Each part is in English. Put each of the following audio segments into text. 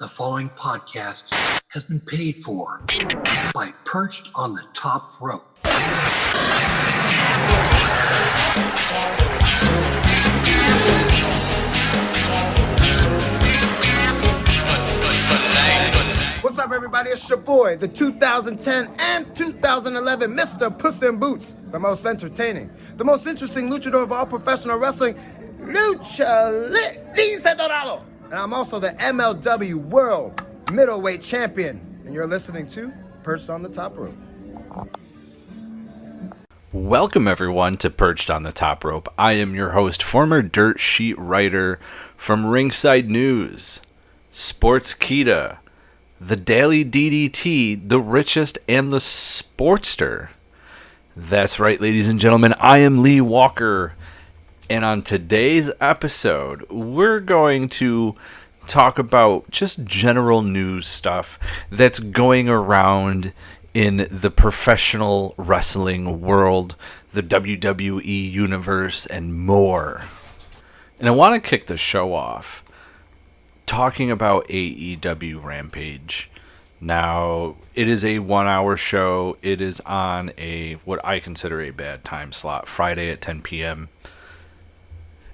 The following podcast has been paid for by Perched on the Top Rope. What's up, everybody? It's your boy, the 2010 and 2011 Mr. Puss in Boots, the most entertaining, the most interesting luchador of all professional wrestling, Lucha Lice Dorado. And I'm also the MLW World Middleweight Champion. And you're listening to Perched on the Top Rope. Welcome, everyone, to Perched on the Top Rope. I am your host, former dirt sheet writer from Ringside News, Sportskeeda, the Daily DDT, the Richest, and the Sportster. That's right, ladies and gentlemen, I am Lee Walker. And on today's episode, we're going to talk about just general news stuff that's going around in the professional wrestling world, the WWE universe, and more. And I want to kick the show off talking about AEW Rampage. Now, it is a 1-hour show. It is on what I consider a bad time slot, Friday at 10 p.m.,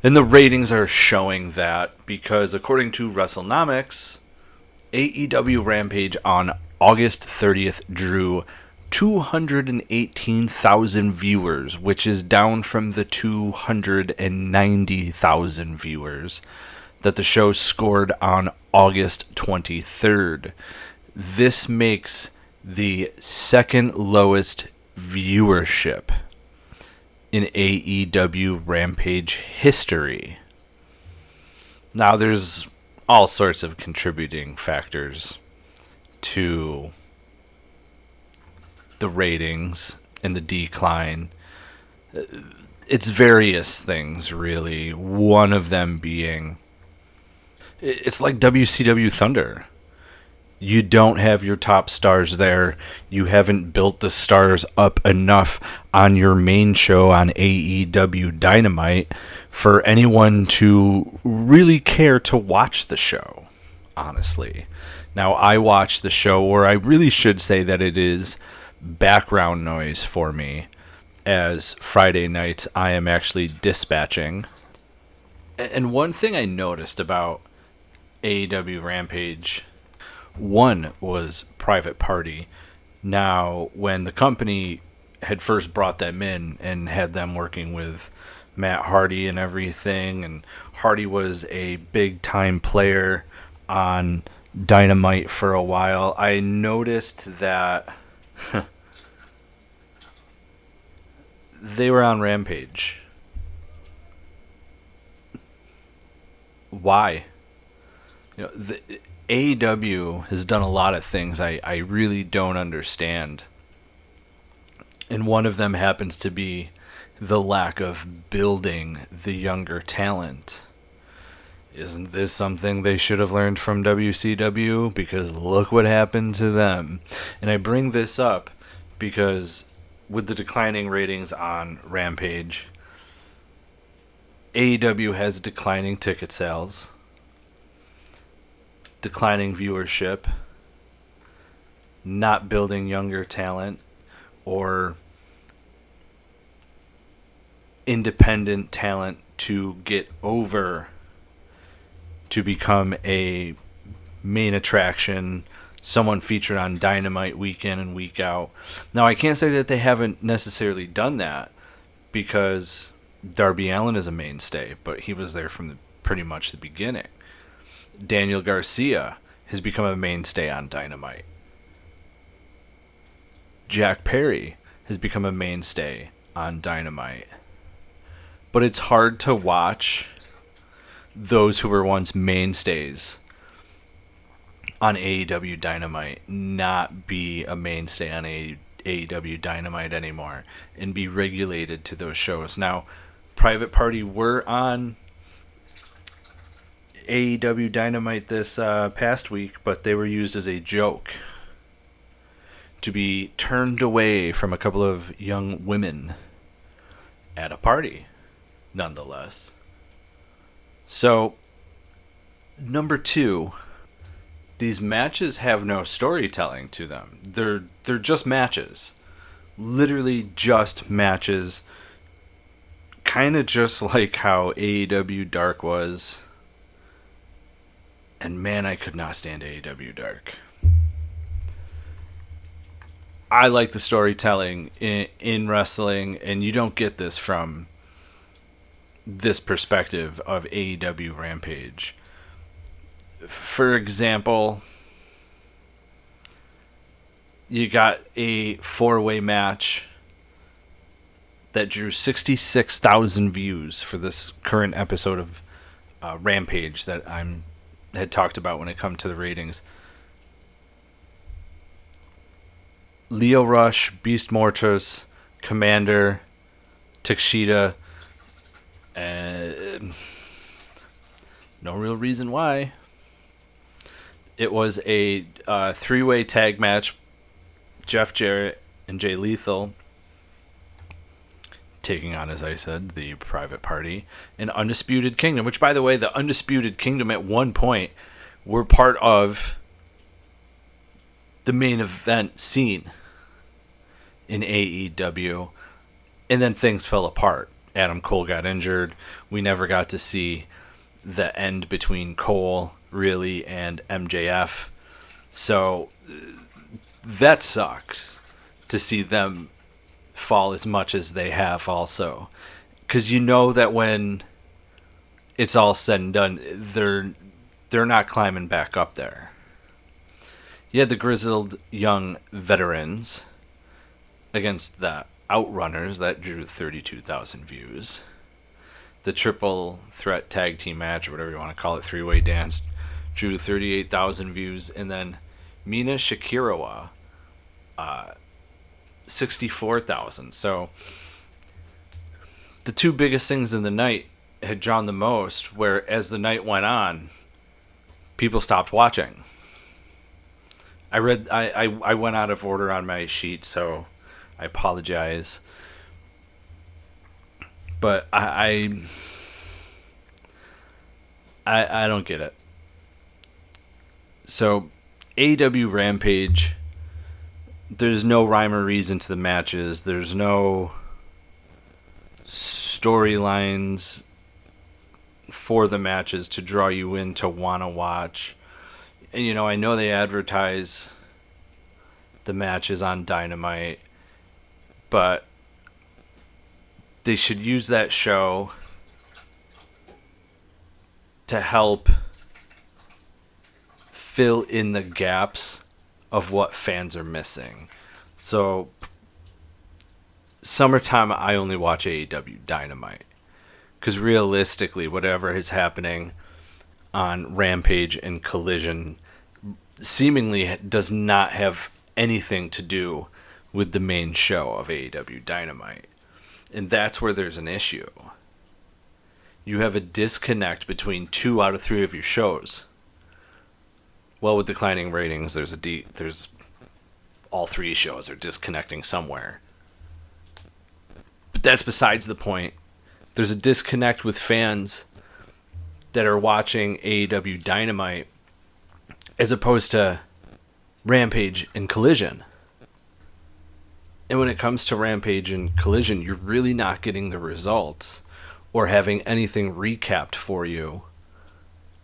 and the ratings are showing that because, according to WrestleNomics, AEW Rampage on August 30th drew 218,000 viewers, which is down from the 290,000 viewers that the show scored on August 23rd. This makes the second lowest viewership in AEW Rampage history. Now, there's all sorts of contributing factors to the ratings and the decline. It's various things, really. One of them being, it's like WCW Thunder. You don't have your top stars there. You haven't built the stars up enough on your main show on AEW Dynamite for anyone to really care to watch the show, honestly. Now, I watch the show, or I really should say that it is background noise for me, as Friday nights I am actually dispatching. And one thing I noticed about AEW Rampage, one was Private Party. Now, when the company had first brought them in and had them working with Matt Hardy and everything, and Hardy was a big-time player on Dynamite for a while, I noticed that they were on Rampage. Why? AEW has done a lot of things I really don't understand. And one of them happens to be the lack of building the younger talent. Isn't this something they should have learned from WCW? Because look what happened to them. And I bring this up because with the declining ratings on Rampage, AEW has declining ticket sales, declining viewership, not building younger talent, or independent talent to get over to become a main attraction, someone featured on Dynamite week in and week out. Now, I can't say that they haven't necessarily done that, because Darby Allin is a mainstay, but he was there from pretty much the beginning. Daniel Garcia has become a mainstay on Dynamite. Jack Perry has become a mainstay on Dynamite. But it's hard to watch those who were once mainstays on AEW Dynamite not be a mainstay on AEW Dynamite anymore and be regulated to those shows. Now, Private Party were on AEW Dynamite this past week, but they were used as a joke to be turned away from a couple of young women at a party, nonetheless. So, number two, these matches have no storytelling to them. They're just matches. Literally just matches. Kind of just like how AEW Dark was. And man, I could not stand AEW Dark. I like the storytelling in wrestling, and you don't get this from this perspective of AEW Rampage. For example, you got a 4-way match that drew 66,000 views for this current episode of Rampage that I had talked about when it comes to the ratings. Leo Rush, Beast Mortis, Commander, Takeshita, no real reason why. It was a 3-way tag match. Jeff Jarrett and Jay Lethal taking on, as I said, the Private Party and Undisputed Kingdom, which, by the way, the Undisputed Kingdom at one point were part of the main event scene in AEW, and then things fell apart. Adam Cole got injured. We never got to see the end between Cole, really, and MJF. So that sucks to see them fall as much as they have also. Because you know that when it's all said and done, they're not climbing back up there. You had the grizzled young veterans against the Outrunners that drew 32,000 views. The triple threat tag team match, or whatever you want to call it, 3-way dance, drew 38,000 views. And then Mina Shakirawa, 64,000. So the two biggest things in the night had drawn the most, where as the night went on, people stopped watching. I went out of order on my sheet, so I apologize. But I don't get it. So AEW Rampage, there's no rhyme or reason to the matches. There's no storylines for the matches to draw you in to want to watch. And, you know, I know they advertise the matches on Dynamite, but they should use that show to help fill in the gaps of what fans are missing. So, summertime, I only watch AEW Dynamite. Because realistically, whatever is happening on Rampage and Collision seemingly does not have anything to do with the main show of AEW Dynamite. And that's where there's an issue. You have a disconnect between 2 out of 3 of your shows. Well, with declining ratings, there's all 3 shows are disconnecting somewhere. But that's besides the point. There's a disconnect with fans that are watching AEW Dynamite as opposed to Rampage and Collision. And when it comes to Rampage and Collision, you're really not getting the results or having anything recapped for you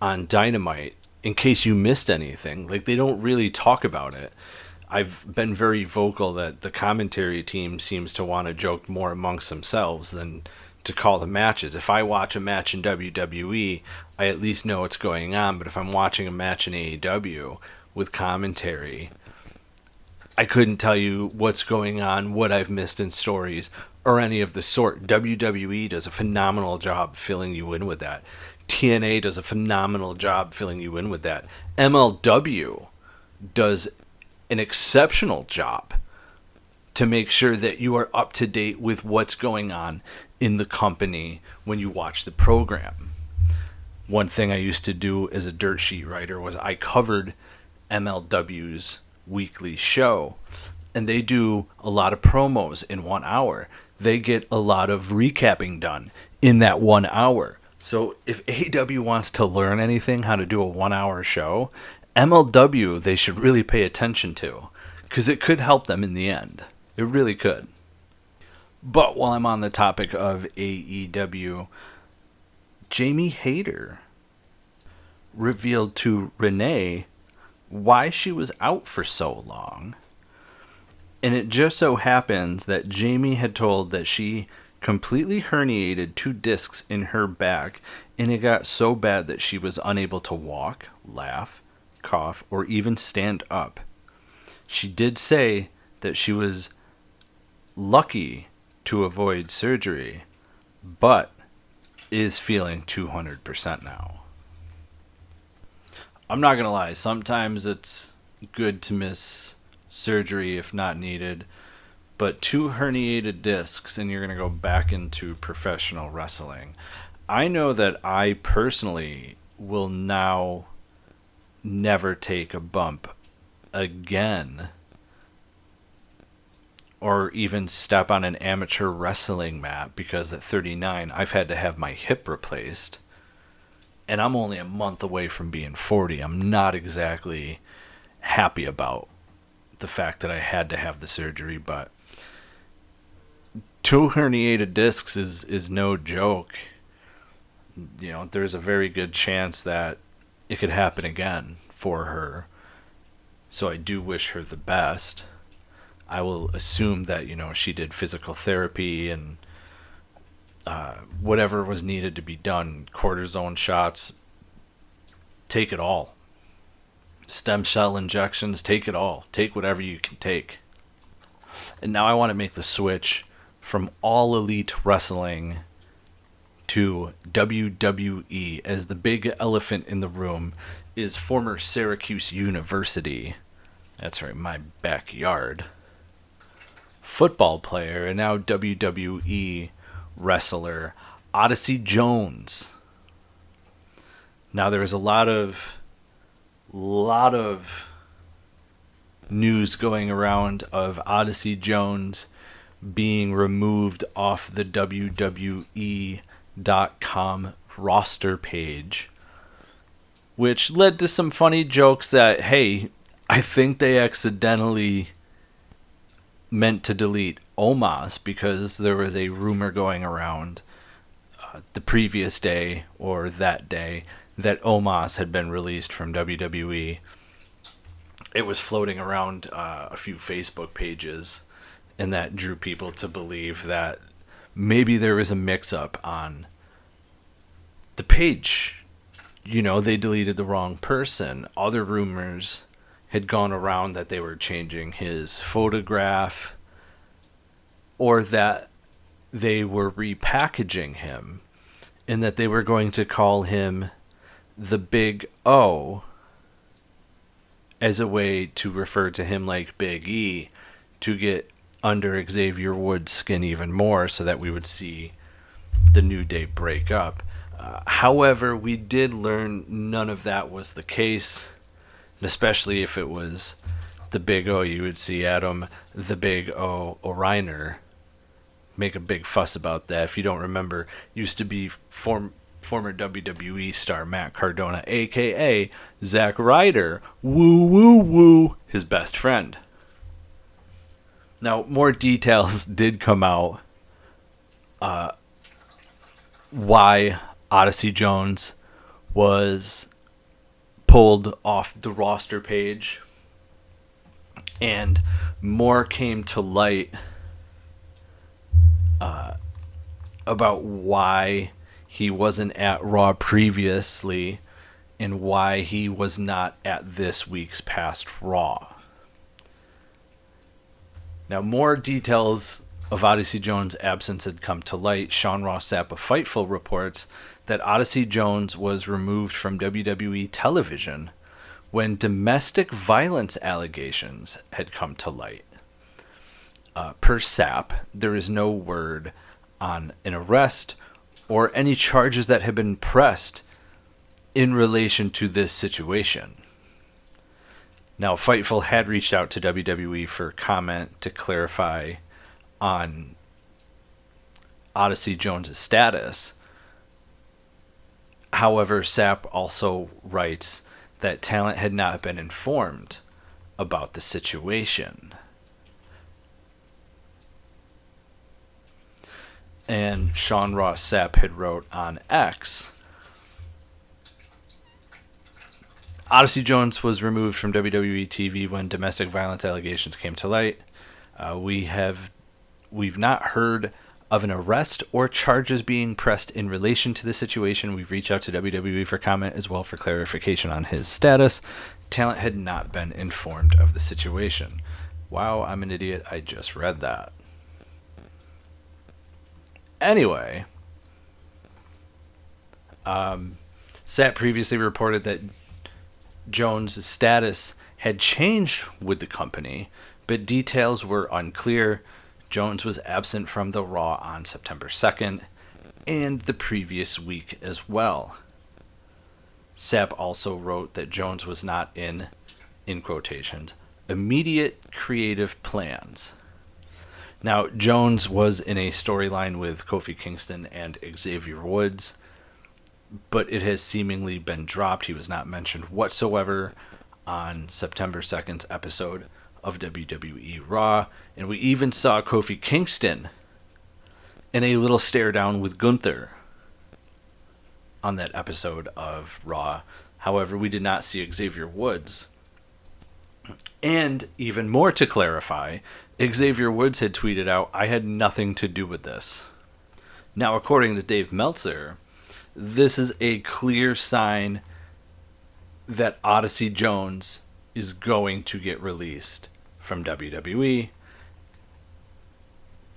on Dynamite in case you missed anything. Like, they don't really talk about it. I've been very vocal that the commentary team seems to want to joke more amongst themselves than to call the matches. If I watch a match in WWE, I at least know what's going on. But if I'm watching a match in AEW with commentary, I couldn't tell you what's going on, what I've missed in stories, or any of the sort. WWE does a phenomenal job filling you in with that. TNA does a phenomenal job filling you in with that. MLW does an exceptional job to make sure that you are up to date with what's going on in the company when you watch the program. One thing I used to do as a dirt sheet writer was I covered MLW's weekly show, and they do a lot of promos in 1 hour. They get a lot of recapping done in that 1 hour. So if AEW wants to learn anything how to do a 1 hour show, MLW they should really pay attention to, because it could help them in the end. It really could. But while I'm on the topic of AEW, Jamie Hayter revealed to Renee why she was out for so long. And it just so happens that Jamie had told that she completely herniated 2 discs in her back, and it got so bad that she was unable to walk, laugh, cough, or even stand up. She did say that she was lucky to avoid surgery, but is feeling 200% now. I'm not going to lie, sometimes it's good to miss surgery if not needed, but 2 herniated discs and you're going to go back into professional wrestling. I know that I personally will now never take a bump again or even step on an amateur wrestling mat, because at 39 I've had to have my hip replaced, and I'm only a month away from being 40. I'm not exactly happy about the fact that I had to have the surgery, but 2 herniated discs is no joke. You know, there's a very good chance that it could happen again for her. So I do wish her the best. I will assume that, she did physical therapy and whatever was needed to be done, cortisone shots, take it all. Stem cell injections, take it all. Take whatever you can take. And now I want to make the switch from All Elite Wrestling to WWE, as the big elephant in the room is former Syracuse University, that's right, my backyard, football player and now WWE wrestler Odyssey Jones. Now there is a lot of news going around of Odyssey Jones being removed off the WWE.com roster page, which led to some funny jokes that, hey, I think they accidentally meant to delete Omos, because there was a rumor going around the previous day or that day that Omos had been released from WWE. It was floating around a few Facebook pages, and that drew people to believe that maybe there was a mix-up on the page. They deleted the wrong person. Other rumors had gone around that they were changing his photograph, or that they were repackaging him, and that they were going to call him the Big O as a way to refer to him like Big E, to get under Xavier Woods' skin even more, so that we would see the New Day break up. However, we did learn none of that was the case, and especially if it was the Big O, you would see Adam the Big O O'Reiner make a big fuss about that. If you don't remember, used to be former WWE star Matt Cardona, a.k.a. Zack Ryder, woo, his best friend. Now, more details did come out why Odyssey Jones was pulled off the roster page, and more came to light about why he wasn't at Raw previously and why he was not at this week's past Raw. Now, more details of Odyssey Jones' absence had come to light. Sean Ross Sapp of Fightful reports that Odyssey Jones was removed from WWE television when domestic violence allegations had come to light. Per Sapp, there is no word on an arrest or any charges that have been pressed in relation to this situation. Now, Fightful had reached out to WWE for comment to clarify on Odyssey Jones' status. However, Sapp also writes that talent had not been informed about the situation. And Sean Ross Sapp had wrote on X, Odyssey Jones was removed from WWE TV when domestic violence allegations came to light. We've not heard of an arrest or charges being pressed in relation to the situation. We've reached out to WWE for comment as well for clarification on his status. Talent had not been informed of the situation. Wow, I'm an idiot. I just read that. Anyway, Sapp previously reported that Jones' status had changed with the company, but details were unclear. Jones was absent from the Raw on September 2nd and the previous week as well. Sapp also wrote that Jones was not in quotations, immediate creative plans. Now, Jones was in a storyline with Kofi Kingston and Xavier Woods, but it has seemingly been dropped. He was not mentioned whatsoever on September 2nd's episode of WWE Raw, and we even saw Kofi Kingston in a little stare down with Gunther on that episode of Raw. However, we did not see Xavier Woods. And even more to clarify, Xavier Woods had tweeted out, "I had nothing to do with this." Now, according to Dave Meltzer, this is a clear sign that Odyssey Jones is going to get released from WWE.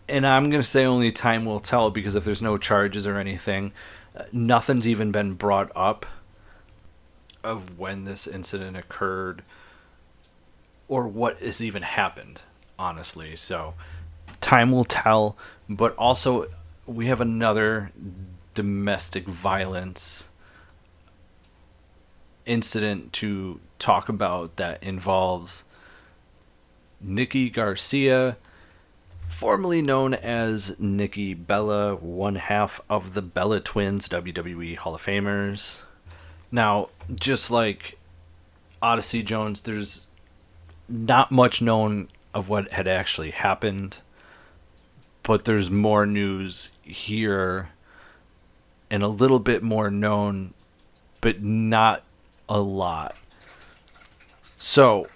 And I'm going to say only time will tell, because if there's no charges or anything, nothing's even been brought up of when this incident occurred or what has even happened, honestly. So time will tell, but also we have another domestic violence incident to talk about that involves Nikki Garcia, formerly known as Nikki Bella, one half of the Bella Twins, WWE Hall of Famers. Now, just like Odyssey Jones, there's not much known of what had actually happened, but there's more news here and a little bit more known, but not a lot. So,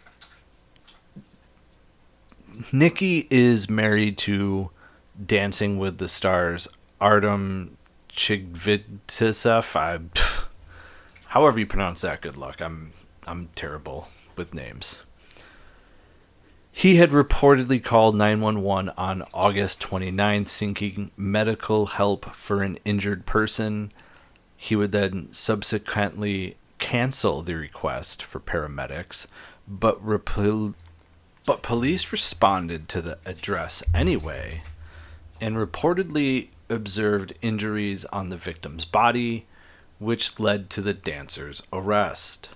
Nikki is married to Dancing with the Stars Artem Chigvonstev. However you pronounce that, good luck. I'm terrible with names. He had reportedly called 911 on August 29th seeking medical help for an injured person. He would then subsequently cancel the request for paramedics, but police responded to the address anyway and reportedly observed injuries on the victim's body, which led to the dancer's arrest.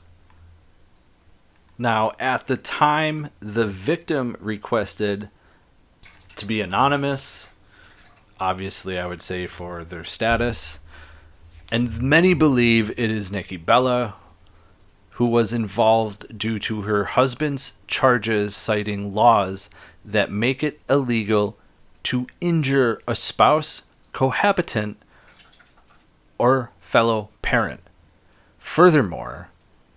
Now, at the time, the victim requested to be anonymous, obviously I would say for their status, and many believe it is Nikki Bella, who was involved due to her husband's charges citing laws that make it illegal to injure a spouse, cohabitant, or fellow parent. Furthermore,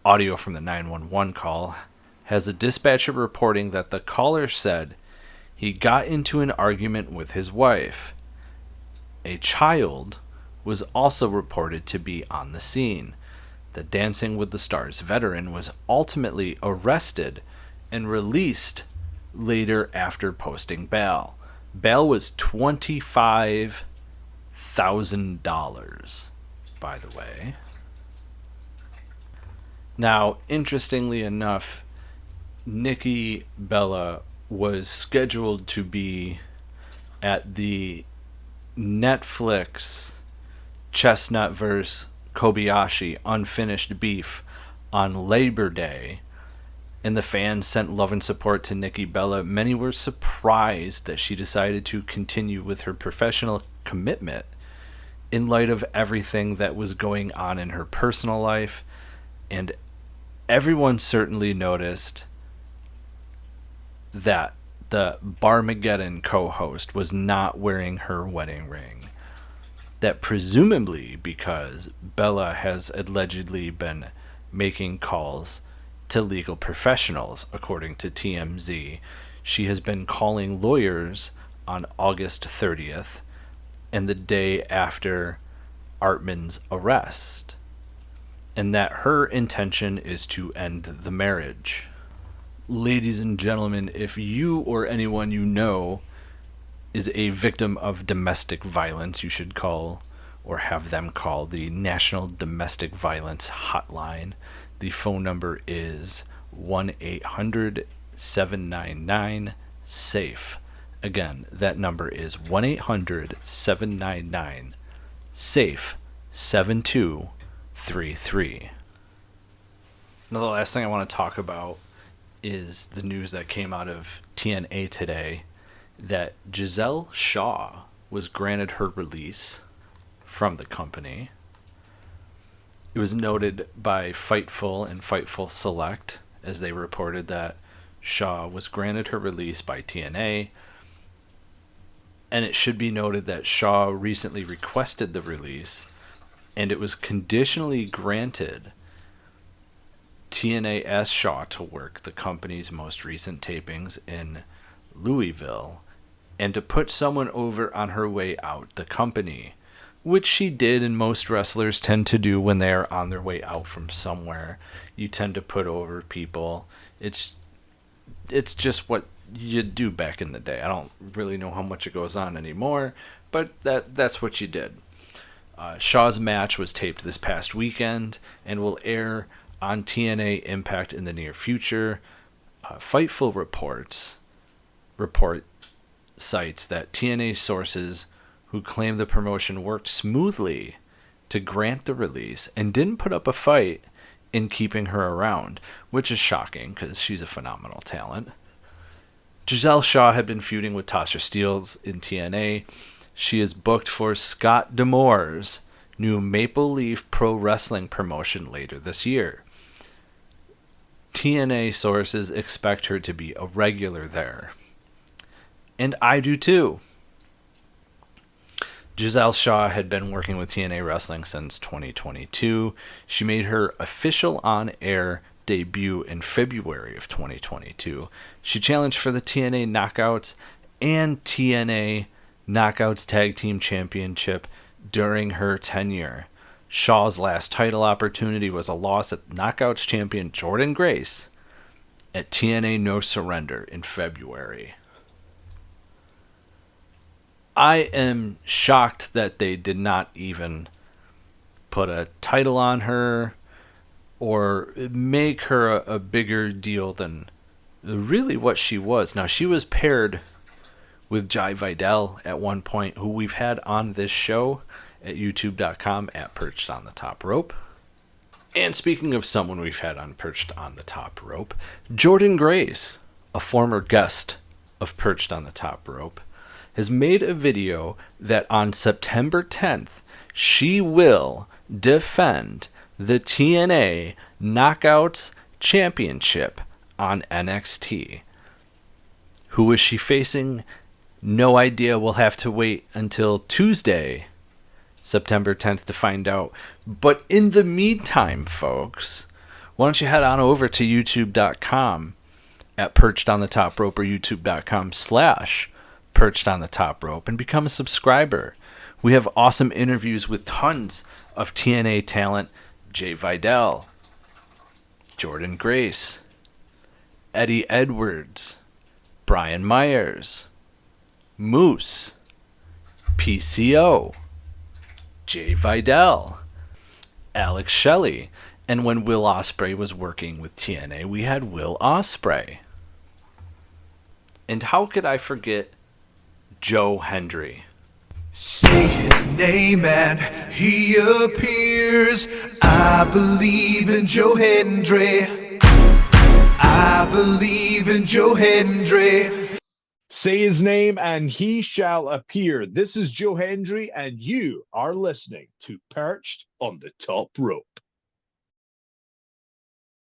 audio from the 911 call has a dispatcher reporting that the caller said he got into an argument with his wife. A child was also reported to be on the scene. The Dancing with the Stars veteran was ultimately arrested and released later after posting bail. Bail was $25,000, by the way. Now, interestingly enough, Nikki Bella was scheduled to be at the Netflix Chestnut vs. Kobayashi Unfinished Beef on Labor Day, and the fans sent love and support to Nikki Bella. Many were surprised that she decided to continue with her professional commitment in light of everything that was going on in her personal life and everyone certainly noticed that the Barmageddon co-host was not wearing her wedding ring. That presumably because Bella has allegedly been making calls to legal professionals, according to TMZ. She has been calling lawyers on August 30th and the day after Artman's arrest, and that her intention is to end the marriage. Ladies and gentlemen, if you or anyone you know is a victim of domestic violence, you should call or have them call the National Domestic Violence Hotline. The phone number is 1-800-799-SAFE. Again, that number is 1-800-799-SAFE 7233. Now, the last thing I want to talk about is the news that came out of TNA today that Gisele Shaw was granted her release from the company. It was noted by Fightful and Fightful Select as they reported that Shaw was granted her release by TNA. And it should be noted that Shaw recently requested the release, and it was conditionally granted. TNA asked Shaw to work the company's most recent tapings in Louisville and to put someone over on her way out the company, which she did, and most wrestlers tend to do when they are on their way out from somewhere. You tend to put over people. It's just what you do back in the day. I don't really know how much it goes on anymore, but that's what you did. Shaw's match was taped this past weekend and will air on TNA Impact in the near future. Fightful report cites that TNA sources who claim the promotion worked smoothly to grant the release and didn't put up a fight in keeping her around, which is shocking because she's a phenomenal talent. Gisele Shaw had been feuding with Tasha Steelz in TNA. She is booked for Scott D'Amore's new Maple Leaf Pro Wrestling promotion later this year. TNA sources expect her to be a regular there. And I do too. Gisele Shaw had been working with TNA Wrestling since 2022. She made her official on-air debut in February of 2022. She challenged for the TNA Knockouts and TNA Knockouts Tag Team Championship during her tenure. Shaw's last title opportunity was a loss at Knockouts champion Jordynne Grace at TNA No Surrender in February. I am shocked that they did not even put a title on her or make her a bigger deal than really what she was. Now, she was paired with Jai Vidal at one point, who we've had on this show at youtube.com at Perched on the Top Rope. And speaking of someone we've had on Perched on the Top Rope, Jordynne Grace, a former guest of Perched on the Top Rope, has made a video that on September 10th, she will defend the TNA Knockouts Championship on NXT. Who is she facing? No idea. We'll have to wait until Tuesday, September 10th to find out. But in the meantime, folks, why don't you head on over to youtube.com at Perched on the Top Rope or youtube.com/Perched on the Top Rope and become a subscriber. We have awesome interviews with tons of TNA talent. Jay Vidal, Jordynne Grace, Eddie Edwards, Brian Myers, Moose, PCO, Jay Vidal, Alex Shelley, and when Will Ospreay was working with TNA, we had Will Ospreay. And how could I forget Joe Hendry? Say his name and he appears. I believe in Joe Hendry. I believe in Joe Hendry. Say his name and he shall appear. This is Joe Hendry and you are listening to Perched on the Top Rope.